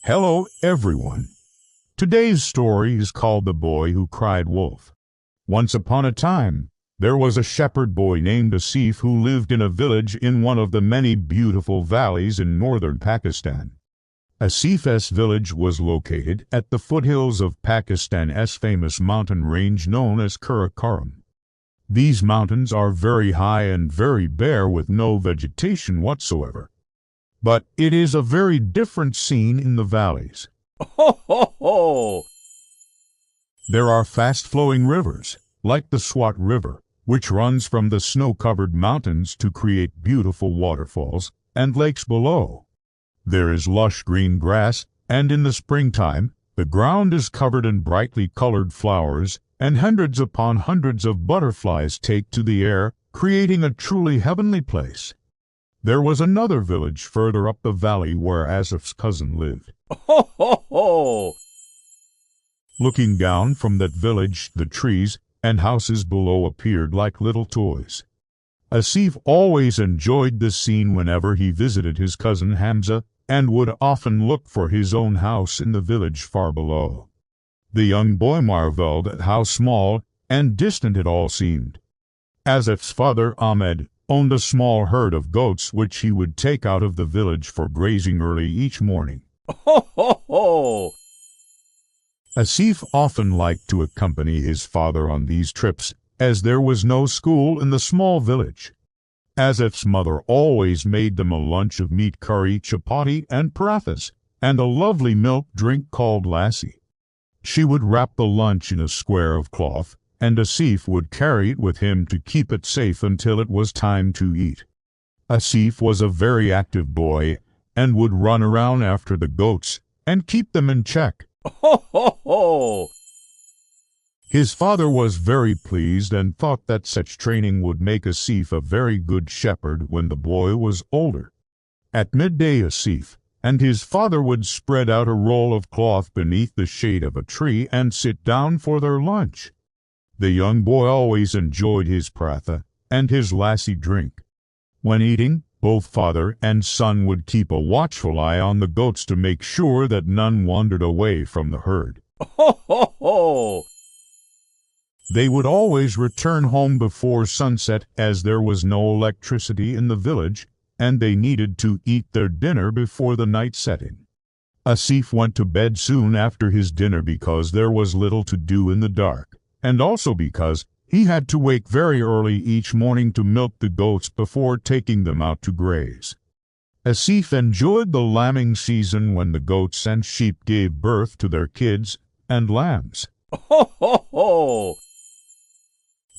Hello, everyone. Today's story is called The Boy Who Cried Wolf. Once upon a time, there was a shepherd boy named Aesop who lived in a village in one of the many beautiful valleys in northern Pakistan. Aesop's village was located at the foothills of Pakistan's famous mountain range known as Karakoram. These mountains are very high and very bare with no vegetation whatsoever. But it is a very different scene in the valleys. Ho, ho, ho! There are fast-flowing rivers, like the Swat River, which runs from the snow-covered mountains to create beautiful waterfalls and lakes below. There is lush green grass, and in the springtime, the ground is covered in brightly colored flowers, and hundreds upon hundreds of butterflies take to the air, creating a truly heavenly place. There was another village further up the valley where Aesop's cousin lived. Ho, ho, ho! Looking down from that village, the trees and houses below appeared like little toys. Aesop always enjoyed this scene whenever he visited his cousin Hamza, and would often look for his own house in the village far below. The young boy marveled at how small and distant it all seemed. Aesop's father, Ahmed, owned a small herd of goats which he would take out of the village for grazing early each morning. Ho, ho, ho! Aesop often liked to accompany his father on these trips, as there was no school in the small village. Aesop's mother always made them a lunch of meat curry, chapati, and parathas, and a lovely milk drink called lassi. She would wrap the lunch in a square of cloth, and Aesop would carry it with him to keep it safe until it was time to eat. Aesop was a very active boy, and would run around after the goats and keep them in check. Ho, ho, ho! His father was very pleased and thought that such training would make Aesop a very good shepherd when the boy was older. At midday, Aesop and his father would spread out a roll of cloth beneath the shade of a tree and sit down for their lunch. The young boy always enjoyed his paratha and his lassi drink. When eating, both father and son would keep a watchful eye on the goats to make sure that none wandered away from the herd. Ho, ho, ho! They would always return home before sunset as there was no electricity in the village, and they needed to eat their dinner before the night setting. Aesop went to bed soon after his dinner because there was little to do in the dark, and also because he had to wake very early each morning to milk the goats before taking them out to graze. Aesop enjoyed the lambing season when the goats and sheep gave birth to their kids and lambs. Ho, ho, ho!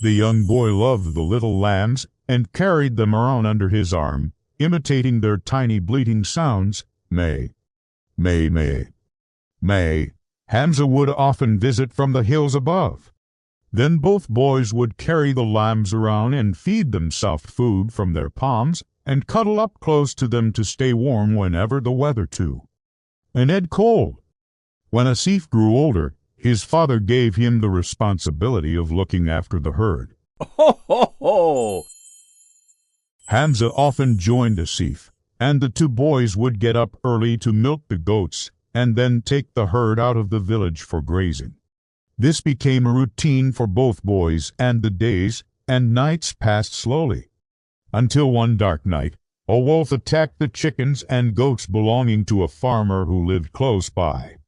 The young boy loved the little lambs and carried them around under his arm, imitating their tiny bleating sounds, may, may, may, may. Hamza would often visit from the hills above. Then both boys would carry the lambs around and feed them soft food from their palms and cuddle up close to them to stay warm whenever the weather too. And Ed cold. When Aesop grew older, his father gave him the responsibility of looking after the herd. Ho, ho, ho! Hamza often joined Aesop, and the two boys would get up early to milk the goats and then take the herd out of the village for grazing. This became a routine for both boys, and the days and nights passed slowly. Until one dark night, a wolf attacked the chickens and goats belonging to a farmer who lived close by.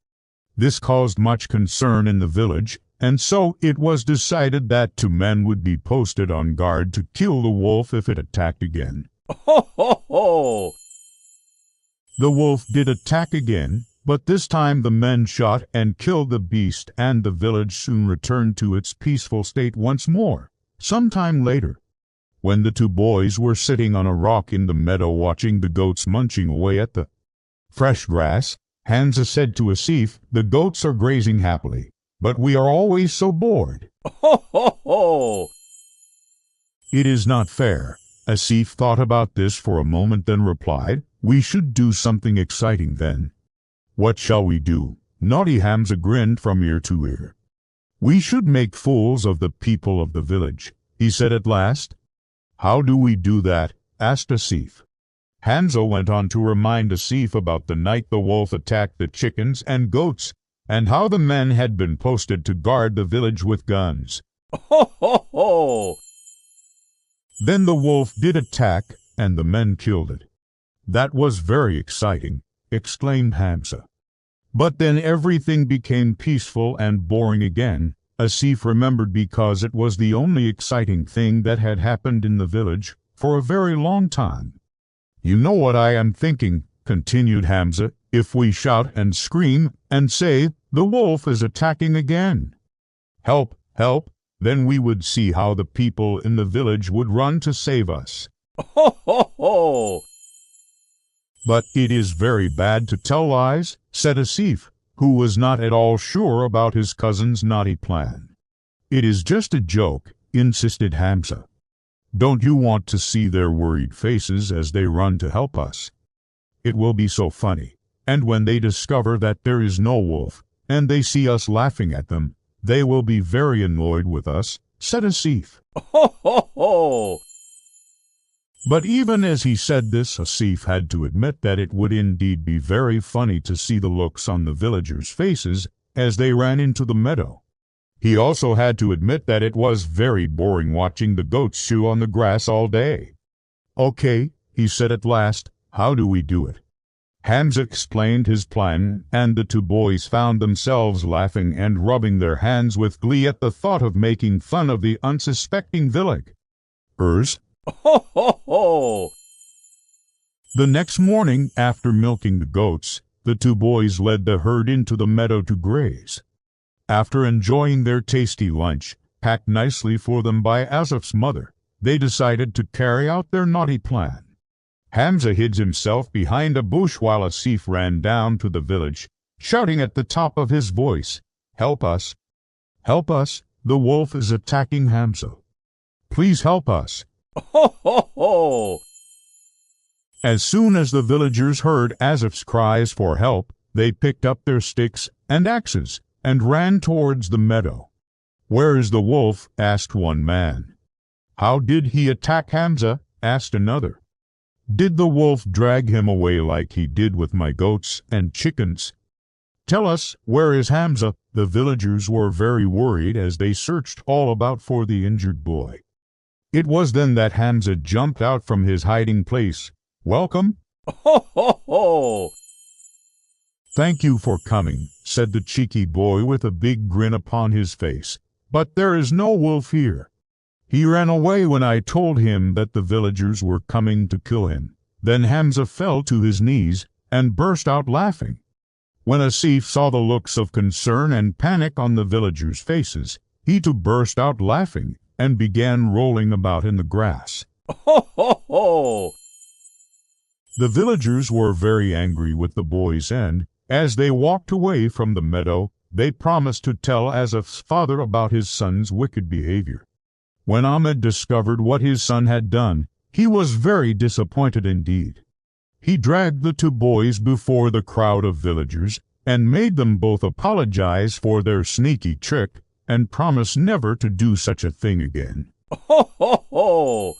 This caused much concern in the village, and so it was decided that 2 men would be posted on guard to kill the wolf if it attacked again. Ho, ho, ho! The wolf did attack again, but this time the men shot and killed the beast, and the village soon returned to its peaceful state once more. Sometime later, when the 2 boys were sitting on a rock in the meadow watching the goats munching away at the fresh grass, Hamza said to Aesop, "The goats are grazing happily, but we are always so bored." Ho, ho, ho! It is not fair. Aesop thought about this for a moment, then replied, "We should do something exciting then." "What shall we do?" Naughty Hamza grinned from ear to ear. "We should make fools of the people of the village," he said at last. "How do we do that?" asked Aesop. Hamza went on to remind Aesop about the night the wolf attacked the chickens and goats, and how the men had been posted to guard the village with guns. Ho, ho, ho! Then the wolf did attack, and the men killed it. That was very exciting, exclaimed Hamza. But then everything became peaceful and boring again, Aesop remembered, because it was the only exciting thing that had happened in the village for a very long time. You know what I am thinking, continued Hamza, if we shout and scream and say, the wolf is attacking again. Help, help, then we would see how the people in the village would run to save us. Ho, ho, ho! But it is very bad to tell lies, said Aesop, who was not at all sure about his cousin's naughty plan. It is just a joke, insisted Hamza. Don't you want to see their worried faces as they run to help us? It will be so funny, and when they discover that there is no wolf, and they see us laughing at them, they will be very annoyed with us, said Aesop. Ho, ho, ho! But even as he said this, Aesop had to admit that it would indeed be very funny to see the looks on the villagers' faces as they ran into the meadow. He also had to admit that it was very boring watching the goats chew on the grass all day. Okay, he said at last, how do we do it? Hamza explained his plan, and the two boys found themselves laughing and rubbing their hands with glee at the thought of making fun of the unsuspecting villagers. Ho, ho, ho! The next morning, after milking the goats, the two boys led the herd into the meadow to graze. After enjoying their tasty lunch, packed nicely for them by Aesop's mother, they decided to carry out their naughty plan. Hamza hid himself behind a bush while Aesop ran down to the village, shouting at the top of his voice, "Help us! Help us! The wolf is attacking Hamza! Please help us!" Ho, ho, ho! As soon as the villagers heard Aesop's cries for help, they picked up their sticks and axes and ran towards the meadow. "Where is the wolf?" asked one man. "How did he attack Hamza?" asked another. "Did the wolf drag him away like he did with my goats and chickens? Tell us, where is Hamza?" The villagers were very worried as they searched all about for the injured boy. It was then that Hamza jumped out from his hiding place. "Welcome." Ho, ho, ho! "Thank you for coming," said the cheeky boy with a big grin upon his face. "But there is no wolf here. He ran away when I told him that the villagers were coming to kill him." Then Hamza fell to his knees and burst out laughing. When Aesop saw the looks of concern and panic on the villagers' faces, he too burst out laughing and began rolling about in the grass. Ho, ho, ho! The villagers were very angry with the boys, and, as they walked away from the meadow, they promised to tell Aesop's father about his son's wicked behavior. When Ahmed discovered what his son had done, he was very disappointed indeed. He dragged the two boys before the crowd of villagers and made them both apologize for their sneaky trick and promise never to do such a thing again. Ho, ho, ho!